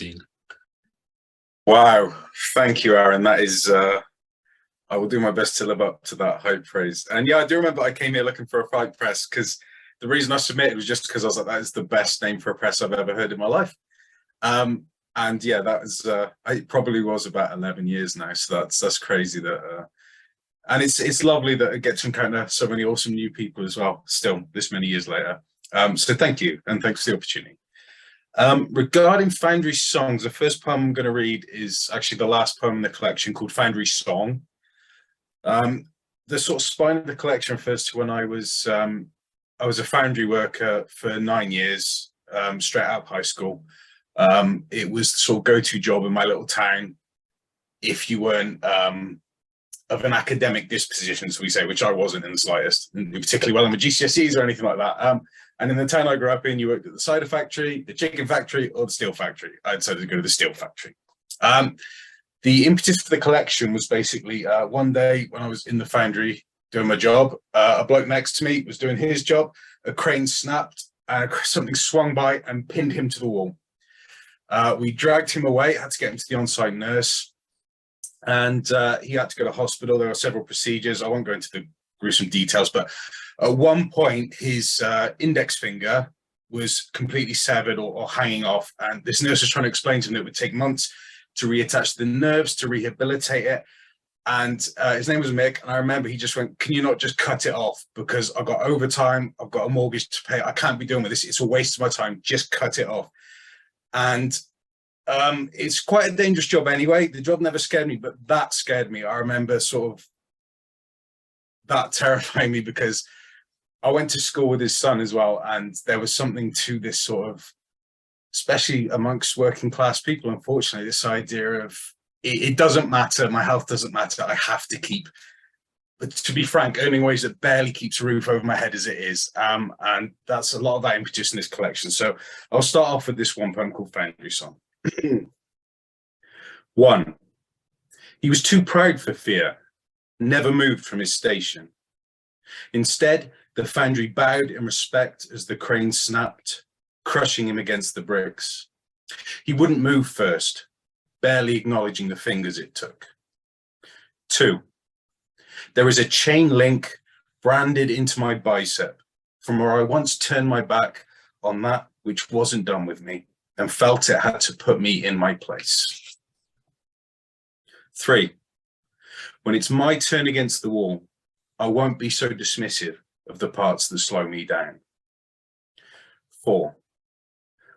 2015. Wow, thank you, Aaron. That is, I will do my best to live up to that high praise. And yeah, I do remember I came here looking for a fight press because the reason I submitted was just because I was like, that is the best name for a press I've ever heard in my life. And yeah, that was, it probably was about 11 years now. So that's crazy that, and it's lovely that it gets to encounter so many awesome new people as well, still this many years later. So thank you, and thanks for the opportunity. Regarding Foundry Songs, the first poem I'm going to read is actually the last poem in the collection, called Foundry Song. The sort of spine of the collection refers to when I was a foundry worker for 9 years, straight out of high school. It was the sort of go-to job in my little town if you weren't of an academic disposition, so we say, which I wasn't in the slightest, particularly well in my GCSEs or anything like that. And in the town I grew up in, you worked at the cider factory, the chicken factory, or the steel factory. I decided to go to the steel factory. The impetus for the collection was basically one day when I was in the foundry doing my job, a bloke next to me was doing his job, a crane snapped, and something swung by and pinned him to the wall. We dragged him away, had to get him to the on-site nurse, and he had to go to hospital. There were several procedures. I won't go into the gruesome details, but at one point, his index finger was completely severed or hanging off, and this nurse was trying to explain to him that it would take months to reattach the nerves, to rehabilitate it. And his name was Mick, and I remember he just went, "Can you not just cut it off? Because I've got overtime, I've got a mortgage to pay, I can't be doing with this, it's a waste of my time, just cut it off." And it's quite a dangerous job anyway. The job never scared me, but that scared me. I remember sort of that terrifying me because I went to school with his son as well, and there was something to this sort of, especially amongst working class people, unfortunately, this idea of it doesn't matter, my health doesn't matter, I have to keep, but to be frank, earning wage that barely keeps a roof over my head as it is. And that's a lot of that impetus in this collection. So I'll start off with this one poem called Foundry Song. 1. He was too proud for fear, never moved from his station. Instead, the foundry bowed in respect as the crane snapped, crushing him against the bricks. He wouldn't move first, barely acknowledging the fingers it took. 2. There is a chain link branded into my bicep from where I once turned my back on that which wasn't done with me and felt it had to put me in my place. 3. When it's my turn against the wall, I won't be so dismissive of the parts that slow me down. 4.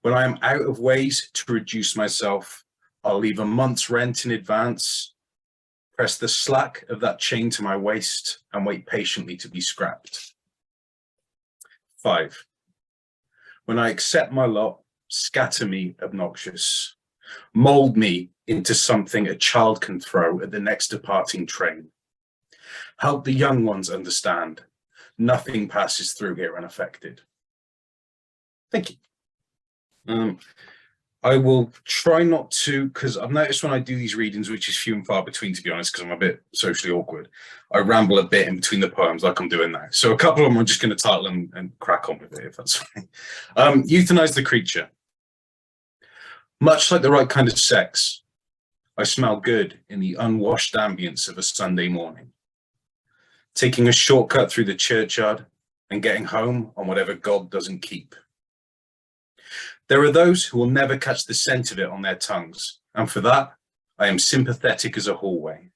When I am out of ways to reduce myself, I'll leave a month's rent in advance, press the slack of that chain to my waist, and wait patiently to be scrapped. 5. When I accept my lot, scatter me obnoxious, mold me into something a child can throw at the next departing train. Help the young ones understand, nothing passes through here unaffected. Thank you. I will try not to, because I've noticed when I do these readings, which is few and far between, to be honest, because I'm a bit socially awkward, I ramble a bit in between the poems like I'm doing now. So a couple of them I'm just going to title and crack on with it, if that's fine. Euthanize the creature. Much like the right kind of sex, I smell good in the unwashed ambience of a Sunday morning. Taking a shortcut through the churchyard and getting home on whatever God doesn't keep. There are those who will never catch the scent of it on their tongues, and for that, I am sympathetic as a hallway.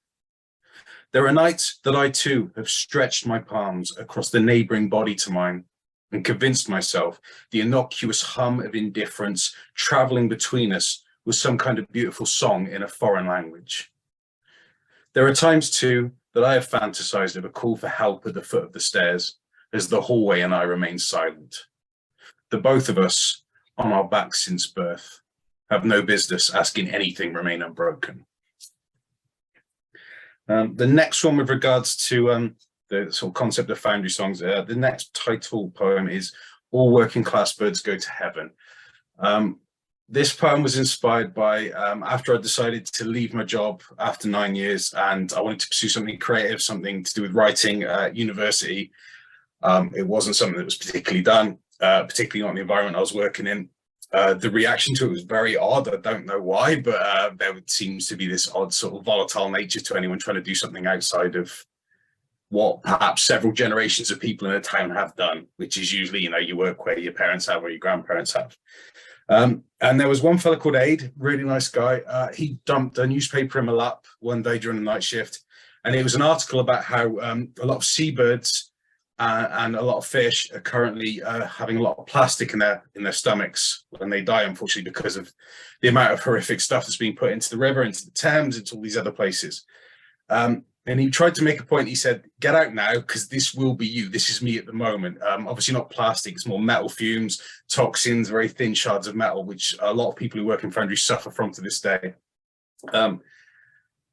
There are nights that I too have stretched my palms across the neighboring body to mine and convinced myself the innocuous hum of indifference traveling between us was some kind of beautiful song in a foreign language. There are times too that I have fantasized of a call for help at the foot of the stairs as the hallway and I remain silent. The both of us, on our backs since birth, have no business asking anything remain unbroken. The next one with regards to the sort of concept of Foundry Songs, the next title poem is All Working Class Birds Go to Heaven. This poem was inspired by after I decided to leave my job after 9 years and I wanted to pursue something creative, something to do with writing at university. It wasn't something that was particularly done, particularly not in the environment I was working in. The reaction to it was very odd. I don't know why, but there seems to be this odd sort of volatile nature to anyone trying to do something outside of what perhaps several generations of people in a town have done, which is usually, you work where your parents have or your grandparents have. And there was one fella called Aid, really nice guy. He dumped a newspaper in my lap one day during the night shift, and it was an article about how a lot of seabirds and a lot of fish are currently having a lot of plastic in their stomachs when they die, unfortunately, because of the amount of horrific stuff that's being put into the river, into the Thames, into all these other places. And he tried to make a point. He said, get out now, because this will be you. This is me at the moment. Obviously not plastic, it's more metal fumes, toxins, very thin shards of metal, which a lot of people who work in Foundry suffer from to this day.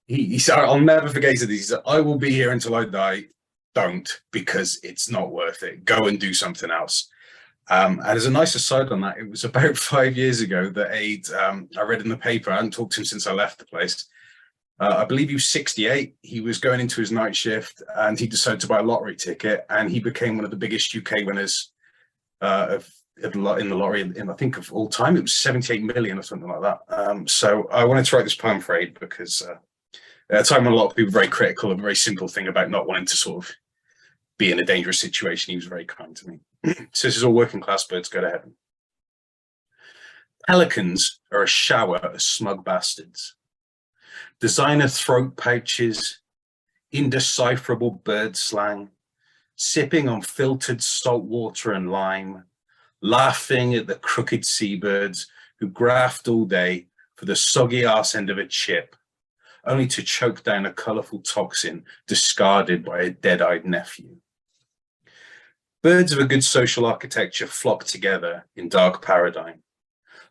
He said, I'll never forget this. He said, I will be here until I die. Don't, because it's not worth it. Go and do something else. And as a nice aside on that, it was about 5 years ago that Aid, I read in the paper, I hadn't talked to him since I left the place. I believe he was 68. He was going into his night shift and he decided to buy a lottery ticket, and he became one of the biggest UK winners in the lottery, I think of all time. It was 78 million or something like that. So I wanted to write this poem for Aid because at a time when a lot of people were very critical of a very simple thing about not wanting to sort of be in a dangerous situation, he was very kind to me. So this is all working class birds go to heaven. Pelicans are a shower of smug bastards. Designer throat pouches, indecipherable bird slang, sipping on filtered salt water and lime, laughing at the crooked seabirds who graft all day for the soggy arse end of a chip, only to choke down a colourful toxin discarded by a dead-eyed nephew. Birds of a good social architecture flock together in dark paradigm,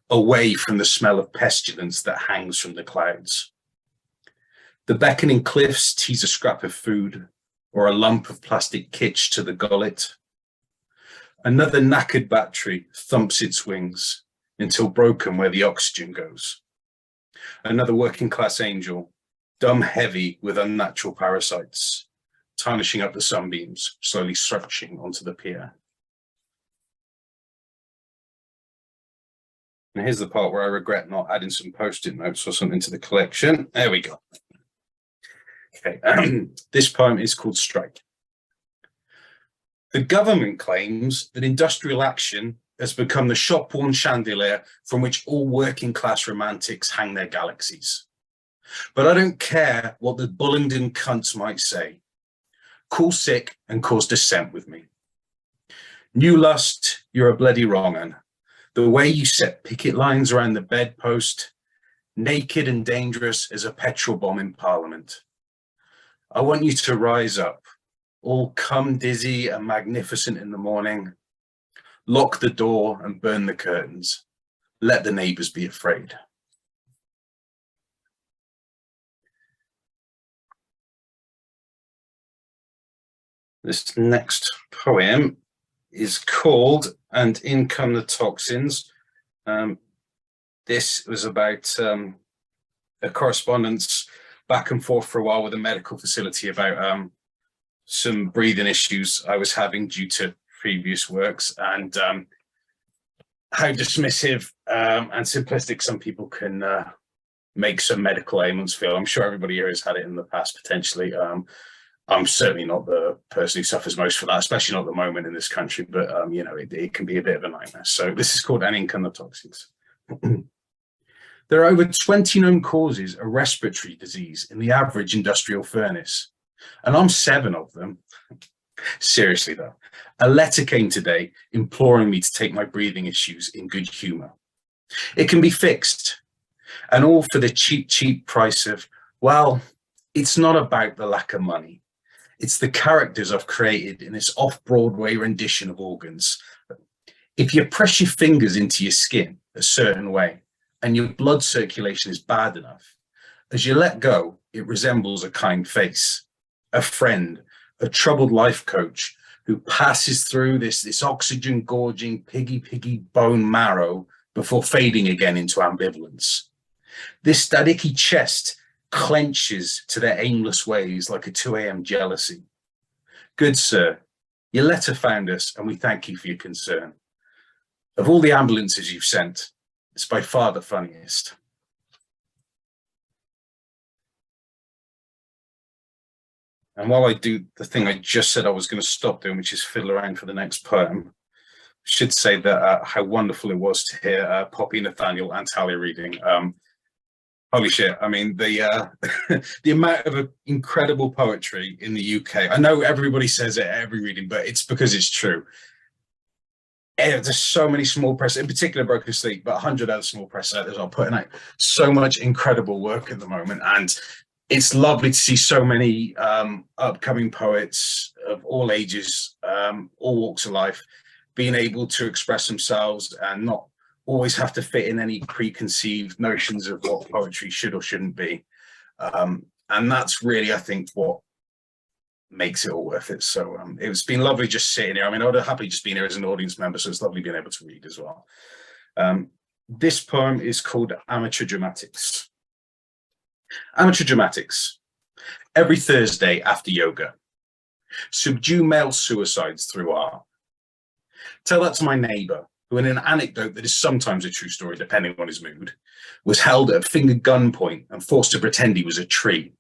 away from the smell of pestilence that hangs from the clouds. The beckoning cliffs tease a scrap of food or a lump of plastic kitsch to the gullet. Another knackered battery thumps its wings until broken where the oxygen goes. Another working class angel, dumb heavy with unnatural parasites, tarnishing up the sunbeams, slowly stretching onto the pier. And here's the part where I regret not adding some post-it notes or something to the collection. There we go. Okay, this poem is called Strike. The government claims that industrial action has become the shop-worn chandelier from which all working-class romantics hang their galaxies. But I don't care what the Bullingdon cunts might say. Call sick and cause dissent with me. New lust, you're a bloody wrong un. The way you set picket lines around the bedpost, naked and dangerous as a petrol bomb in Parliament. I want you to rise up, all cum dizzy and magnificent in the morning. Lock the door and burn the curtains. Let the neighbours be afraid. This next poem is called And In Come the Toxins. This was about a correspondence back and forth for a while with a medical facility about some breathing issues I was having due to previous works, and how dismissive and simplistic some people can make some medical ailments feel. I'm sure everybody here has had it in the past, potentially. I'm certainly not the person who suffers most for that, especially not at the moment in this country, but it can be a bit of a nightmare. So this is called An Ink and the Toxins. There are over 20 known causes of respiratory disease in the average industrial furnace, and I'm 7 of them. Seriously though, a letter came today imploring me to take my breathing issues in good humour. It can be fixed, and all for the cheap price of, well, it's not about the lack of money. It's the characters I've created in this off-Broadway rendition of organs. If you press your fingers into your skin a certain way and your blood circulation is bad enough, as you let go, it resembles a kind face, a friend, a troubled life coach who passes through this oxygen-gorging, piggy bone marrow before fading again into ambivalence. This staticky chest clenches to their aimless ways like a 2 a.m. jealousy. Good sir, your letter found us and we thank you for your concern. Of all the ambulances you've sent, It's by far the funniest. And while I do the thing I just said I was going to stop doing, which is fiddle around for the next poem, I should say that how wonderful it was to hear Poppy, Nathaniel, and Talia reading. Holy shit! I mean, the the amount of incredible poetry in the UK. I know everybody says it at every reading, but it's because it's true. There's so many small press, in particular Broken Sleep, but 100 other small press editors are putting out so much incredible work at the moment, and it's lovely to see so many upcoming poets of all ages, all walks of life, being able to express themselves and not always have to fit in any preconceived notions of what poetry should or shouldn't be. And that's really, I think, what makes it all worth it. So it's been lovely just sitting here. I mean, I would have happily just been here as an audience member, so it's lovely being able to read as well. This poem is called Amateur Dramatics. Amateur Dramatics. Every Thursday after yoga. Subdue male suicides through art. Tell that to my neighbour, who in an anecdote that is sometimes a true story, depending on his mood, was held at finger gunpoint and forced to pretend he was a tree.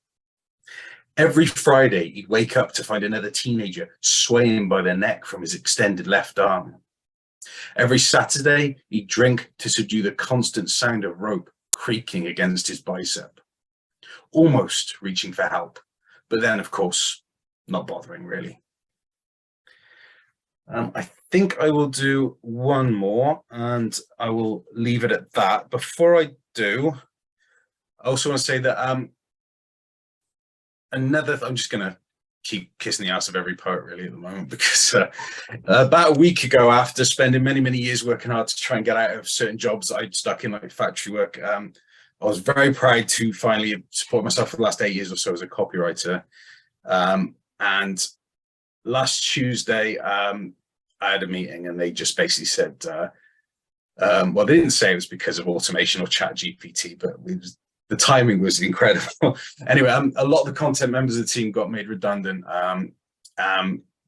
Every Friday, he'd wake up to find another teenager swaying by their neck from his extended left arm. Every Saturday, he'd drink to subdue the constant sound of rope creaking against his bicep. Almost reaching for help, but then, of course, not bothering really. I think I will do one more and I will leave it at that. Before I do, I also want to say that I'm just going to keep kissing the ass of every poet really at the moment, because about a week ago, after spending many, many years working hard to try and get out of certain jobs that I'd stuck in, like factory work, I was very proud to finally support myself for the last 8 years or so as a copywriter. And last Tuesday, I had a meeting and they just basically said, well, they didn't say it was because of automation or chat GPT, but the timing was incredible. Anyway, a lot of the content members of the team got made redundant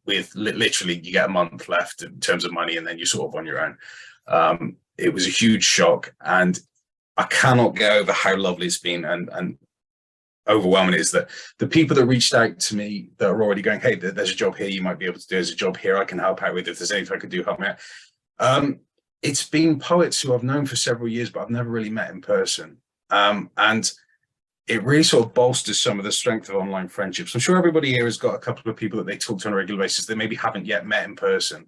with literally you get a month left in terms of money and then you're sort of on your own. It was a huge shock, and I cannot get over how lovely it's been and overwhelming it is that the people that reached out to me that are already going, hey, there's a job here you might be able to do, there's a job here I can help out with, if there's anything I could do, help me out. It's been poets who I've known for several years, but I've never really met in person. And it really sort of bolsters some of the strength of online friendships. I'm sure everybody here has got a couple of people that they talk to on a regular basis they maybe haven't yet met in person.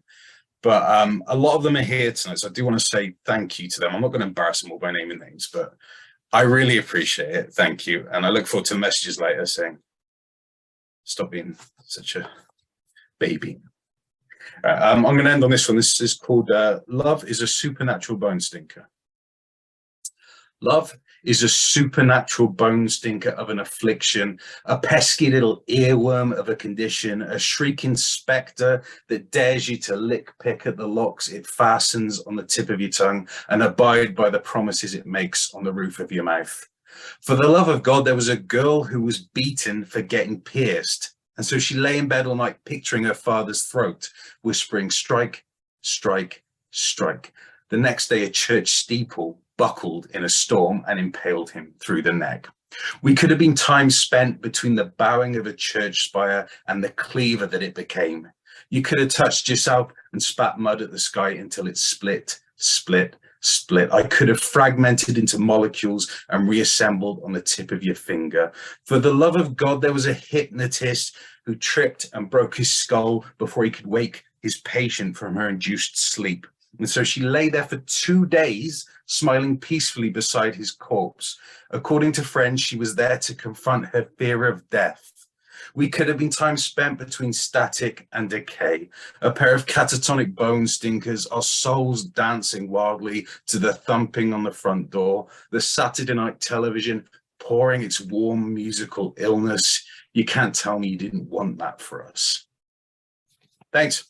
But a lot of them are here tonight, so I do want to say thank you to them. I'm not going to embarrass them all by naming names, but I really appreciate it. Thank you. And I look forward to the messages later saying, stop being such a baby. I'm going to end on this one. This is called Love is a Supernatural Bone Stinker. Love is a supernatural bone stinker of an affliction, a pesky little earworm of a condition, a shrieking spectre that dares you to lick pick at the locks it fastens on the tip of your tongue and abide by the promises it makes on the roof of your mouth. For the love of God, there was a girl who was beaten for getting pierced, and so she lay in bed all night picturing her father's throat, whispering, strike, strike, strike. The next day, a church steeple buckled in a storm and impaled him through the neck. We could have been time spent between the bowing of a church spire and the cleaver that it became. You could have touched yourself and spat mud at the sky until it split, split, split. I could have fragmented into molecules and reassembled on the tip of your finger. For the love of God, there was a hypnotist who tripped and broke his skull before he could wake his patient from her induced sleep. And so she lay there for 2 days, smiling peacefully beside his corpse. According to friends, she was there to confront her fear of death. We could have been time spent between static and decay, a pair of catatonic bone stinkers, our souls dancing wildly to the thumping on the front door, the Saturday night television pouring its warm musical illness. You can't tell me you didn't want that for us. Thanks.